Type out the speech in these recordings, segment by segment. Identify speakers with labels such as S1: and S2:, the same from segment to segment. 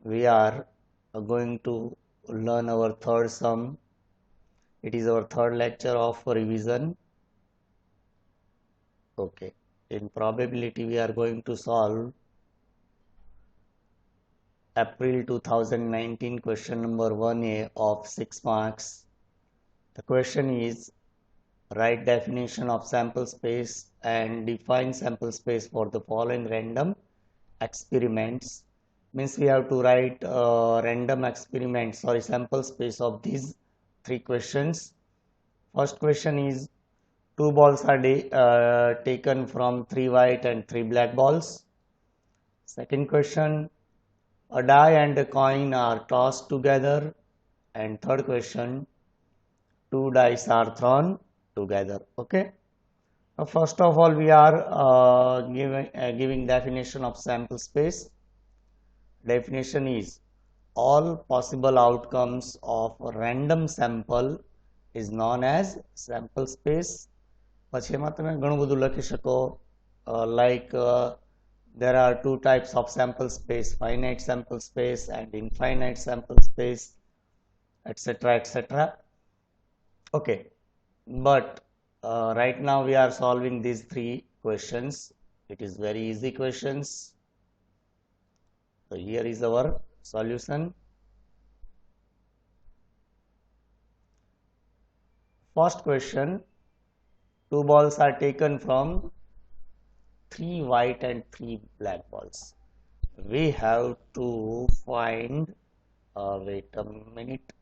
S1: we are going to learn our third sum. It is our third lecture of revision. Okay. In probability, we are going to solve April 2019 question number 1A of 6 marks. The question is, write definition of sample space and define sample space for the following random experiments. Means we have to write sample space of these three questions. First question is, two balls are taken from three white and three black balls. Second question, a die and a coin are tossed together. And third question, two dice are thrown together. Okay. First of all, we are giving definition of sample space. Definition is, all possible outcomes of a random sample is known as sample space. પછી એમાં તમે ઘણું બધું લખી શકો, like there are two types of sample space, finite sample space and infinite sample space, etc, etc. Okay, but right now we are solving these three questions. It is very easy questions. So here is our solution. First question, two balls are taken from three white and three black balls. We have to find, wait a minute,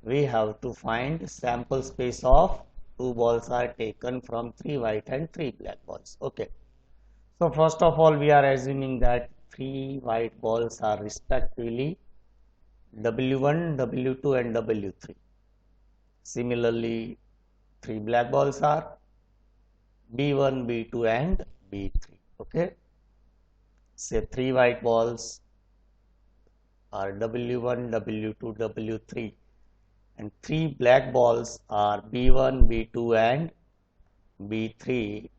S1: we have to find sample space of two balls are taken from three white and three black balls. Okay. So first of all, we are assuming that three white balls are respectively W1, W2 and W3. Similarly, three black balls are B1, B2 and B3. Okay. Say three white balls are W1, W2, W3 and three black balls are B1, B2 and B3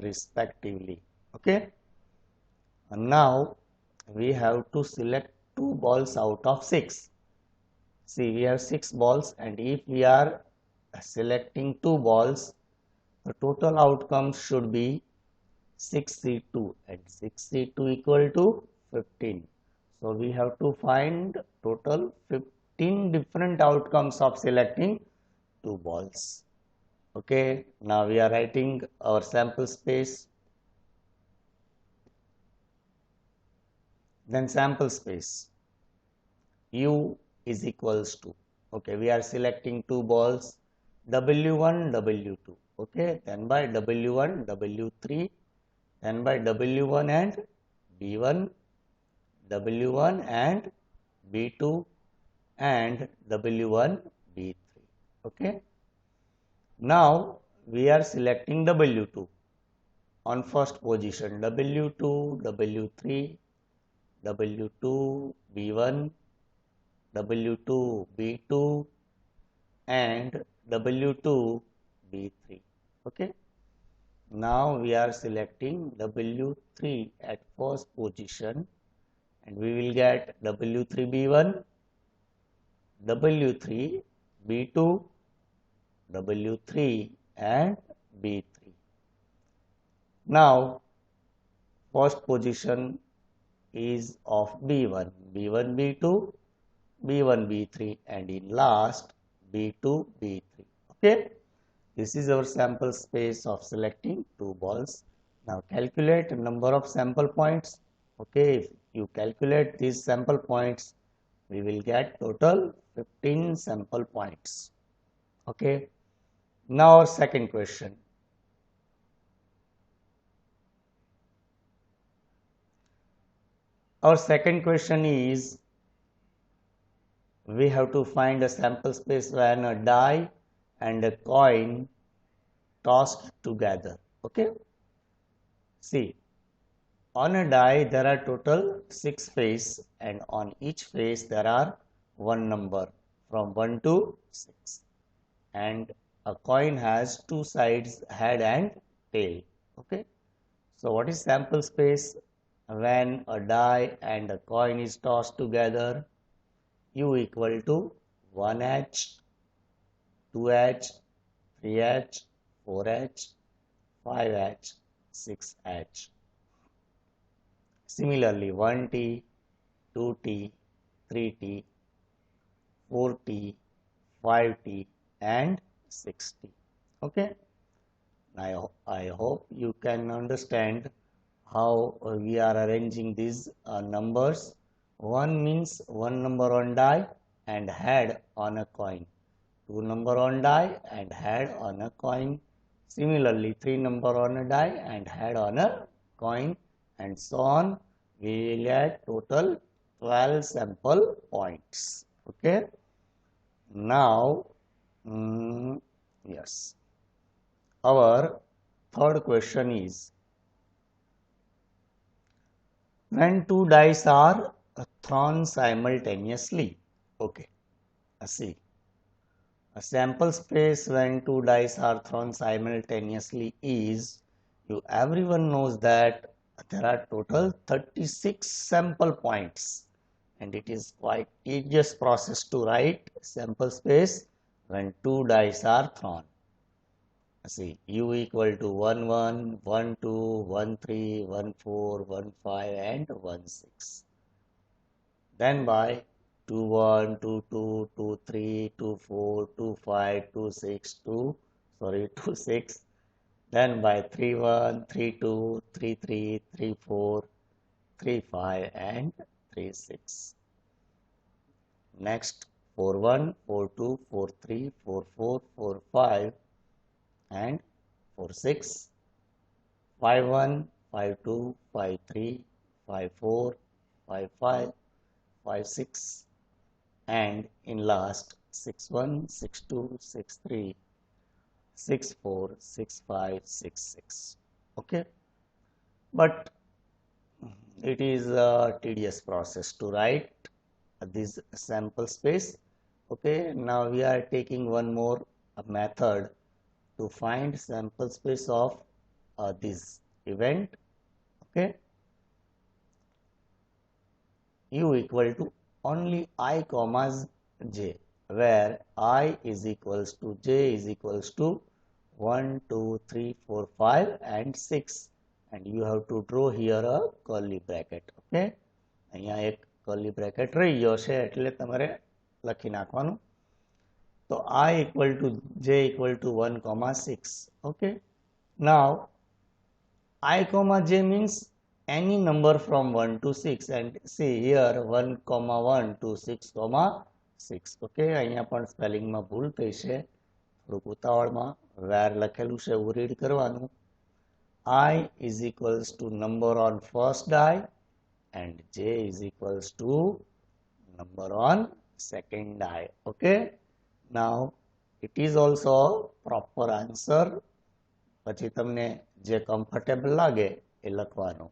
S1: respectively. Okay. And now we have to select two balls out of 6. See, we have 6 balls, and if we are selecting two balls, the total outcomes should be 6C2, and 6C2 equal to 15. So we have to find total 15 different outcomes of selecting two balls. Okay, now we are writing our sample space. Then sample space U is equals to, okay, we are selecting two balls W1, W2, okay, then by W1, W3, then by W1 and B1, W1 and B2 and W1, B3, okay. Now we are selecting W2 on first position, W2, W3, W2, B1, W2, B2 and W2, B3. Okay. Now we are selecting W3 at first position and we will get W3, B1, W3, B2, W3 and B3. Now first position is of B1, B1, B2, B1, B3 and in last B2, B3. Okay, this is our sample space of selecting two balls. Now calculate number of sample points. Okay, if you calculate these sample points, we will get total 15 sample points. Okay, now our second question. Our second question is, we have to find a sample space when a die and a coin tossed together. Okay. See, on a die there are total 6 faces and on each face there are one number from 1 to 6. And a coin has two sides, head and tail. Okay. So what is sample space? when a die and a coin is tossed together, U equal to 1H, 2H, 3H, 4H, 5H, 6H. Similarly, 1T, 2T, 3T, 4T, 5T and 6T. Okay. I hope you can understand how we are arranging these numbers. 1 means 1 number on die and head on a coin. 2 number on die and head on a coin. Similarly, 3 number on a die and head on a coin, and so on. We will get total 12 sample points. Okay. Now, yes. Our third question is, when two dice are thrown simultaneously. Okay, see, a sample space when two dice are thrown simultaneously is, everyone knows that there are total 36 sample points, and it is quite tedious process to write sample space when two dice are thrown. See, U equal to 1, 1, 1, 2, 1, 3, 1, 4, 1, 5 and 1, 6. Then by 2, 1, 2, 2, 2, 3, 2, 4, 2, 5, 2, 6, 2, 6. Then by 3, 1, 3, 2, 3, 3, 3, 4, 3, 5 and 3, 6. Next 4, 1, 4, 2, 4, 3, 4, 4, 4, 5 and 4, 6, 5, 1, 5, 2, 5, 3, 5, 4, 5, 5, 5, 6 and in last 6, 1, 6, 2, 6, 3, 6, 4, 6, 5, 6, 6. Okay, but it is a tedious process to write this sample space. Okay, now we are taking one more method to find sample space of this event. Okay, U equal to only I commas j, where I is equals to j is equals to 1, 2, 3, 4, 5 and 6, and you have to draw here a curly bracket. Okay, અહીંયા એક curly bracket રહી ગયો છે એટલે તમારે લખી નાખવાનું. So I equal to j equal to 1 comma 6. Okay, now I comma j means any number from 1 to 6, and see here 1 comma 1 to 6 comma 6. Okay, અહીંયા પણ સ્પેલિંગ માં ભૂલ થઈ છે, થોડુંક ઉતાવળમાં where લખેલું છે એવું રીડ કરવાનું. I is equals to number on first die and j is equals to number on second die. Okay, now it is also proper answer. પછી તમને જે કમ્ફર્ટેબલ લાગે એ લખવાનું.